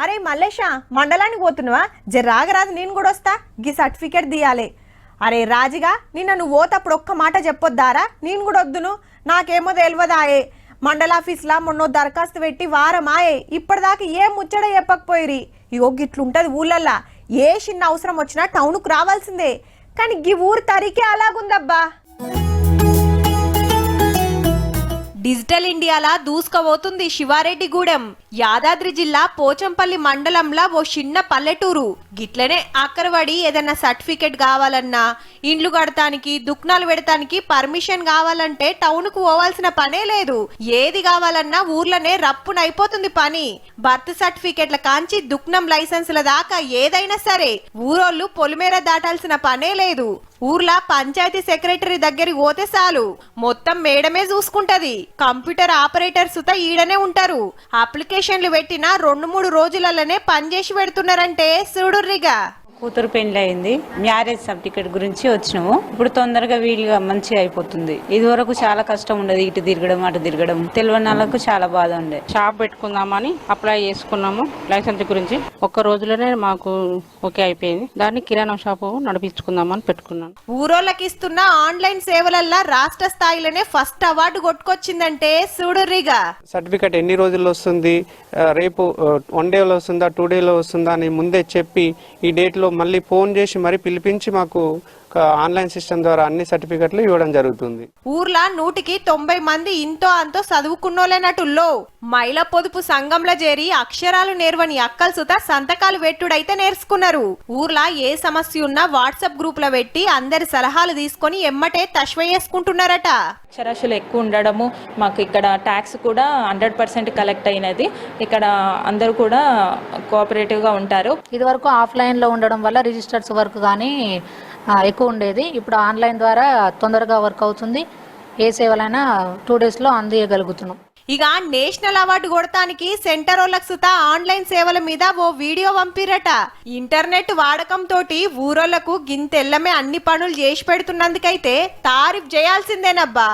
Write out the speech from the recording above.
అరే మల్లేషా మండలానికి పోతున్నావా? రాగరాదు నేను కూడా వస్తా, గీ సర్టిఫికేట్ తీయాలి. అరే రాజుగా నిన్న నువ్వు పోతప్పుడు ఒక్క మాట చెప్పొద్దారా? నేను కూడా వద్దును, నాకేమో తెలియదాయే. మండలాఫీస్లా మొన్న దరఖాస్తు పెట్టి వారమాయే, ఇప్పటిదాకా ఏం ముచ్చట చెప్పకపోయిరి. ఇగో గిట్లుంటది ఊళ్ళల్లా, ఏ చిన్న అవసరం వచ్చినా టౌన్కు రావాల్సిందే. కానీ గీ ఊరు తరికే అలాగుందబ్బా. డిజిటల్ ఇండియాలా దూసుకుపోతుంది శివారెడ్డిగూడెం. యాదాద్రి జిల్లా పోచంపల్లి మండలంలో ఓ చిన్న పల్లెటూరు. గిట్లనే అక్కరవడి ఏదన్నా సర్టిఫికెట్ కావాలన్నా, ఇండ్లు కడతానికి, దుక్నాలు పెడతానికి పర్మిషన్ కావాలంటే టౌన్ కు పోవాల్సిన పనే లేదు. ఏది కావాలన్నా ఊర్లోనే రప్పునైపోతుంది పని. బర్త్ సర్టిఫికెట్ల కాంచి దుక్నం లైసెన్సుల దాకా ఏదైనా సరే ఊరోళ్ళు పొలిమేర దాటాల్సిన పనే లేదు. ఊర్లా పంచాయతీ సెక్రటరీ దగ్గరికి పోతే చాలు, మొత్తం మేడమే చూసుకుంటది. కంప్యూటర్ ఆపరేటర్స్ ఈడనే ఉంటారు. అప్లికేషన్లు పెట్టిన 2-3 రోజులలోనే పనిచేసి పెడుతున్నారంటే చూడుర్రిగా. కూతురు పెళ్లి అయింది, మ్యారేజ్ సర్టిఫికేట్ గురించి వచ్చినాము. ఇప్పుడు తొందరగా వీలుగా మంచిగా అయిపోతుంది. ఇది వరకు చాలా కష్టం ఉండదు, ఇటు తిరగడం అటు తిరగడం. తెలియని వాళ్ళకు చాలా బాధ ఉండే. షాప్ పెట్టుకుందామని అప్లై చేసుకున్నాము. లైసెన్స్ గురించి ఒక్క రోజులోనే మాకు ఓకే అయిపోయింది. దాన్ని కిరాణా షాపు నడిపించుకుందామని పెట్టుకున్నాను. ఊరోళ్ళకి ఇస్తున్న ఆన్లైన్ సేవలల్లా రాష్ట్ర స్థాయిలోనే ఫస్ట్ అవార్డు కొట్టుకొచ్చిందంటే చూడుర్రిగా. సర్టిఫికేట్ ఎన్ని రోజుల్లో వస్తుంది, రేపు 1 డేలో వస్తుందా 2 డేలో వస్తుందా అని ముందే చెప్పి ఈ డేట్లో మళ్ళీ ఫోన్ చేసి మరి పిలిపించి మాకు ఆన్లైన్ సిస్టమ్ ద్వారా అన్ని సర్టిఫికెట్లు ఇవ్వడం జరుగుతుంది. ఊర్లా 100కి 90 మంది ఇంతో అంతో చదువుకున్నోలేనటుల్లో మహిళా పొదుపు సంఘంలో చేరి అక్షరాలు నేర్వని అక్కలు సుత సంతకాలు పెట్టుడైతే నేర్చుకున్నారు. ఊర్లా ఏ సమస్య ఉన్నా వాట్సాప్ గ్రూప్ లో పెట్టి అందరి సలహాలు తీసుకొని ఎమ్మటే తష్వ చేసుకుంటున్నారట. అక్షరాస్యులు ఎక్కువ ఉండడము, మాకు ఇక్కడ ట్యాక్స్ కూడా 100% కలెక్ట్ అయినది. ఇక్కడ అందరూ కూడా కోఆపరేటివ్గా ఉంటారు. ఇదివరకు ఆఫ్లైన్లో ఉండడం వల్ల రిజిస్టర్స్ వర్క్ కానీ ఎక్కువ ఉండేది. ఇప్పుడు ఆన్లైన్ ద్వారా తొందరగా వర్క్ అవుతుంది. ఏ సేవలైనా 2 డేస్లో అందియగలుగుతున్నాం. ఇక నేషనల్ అవార్డు కొడతానికి సెంటర్ వాళ్ళకి సుత ఆన్లైన్ సేవల మీద ఓ వీడియో పంపిరట. ఇంటర్నెట్ వాడకం తోటి ఊరోళ్లకు గింతెల్లమే అన్ని పనులు చేసి పెడుతున్నందుకైతే తారీఫ్ చేయాల్సిందేనబ్బా.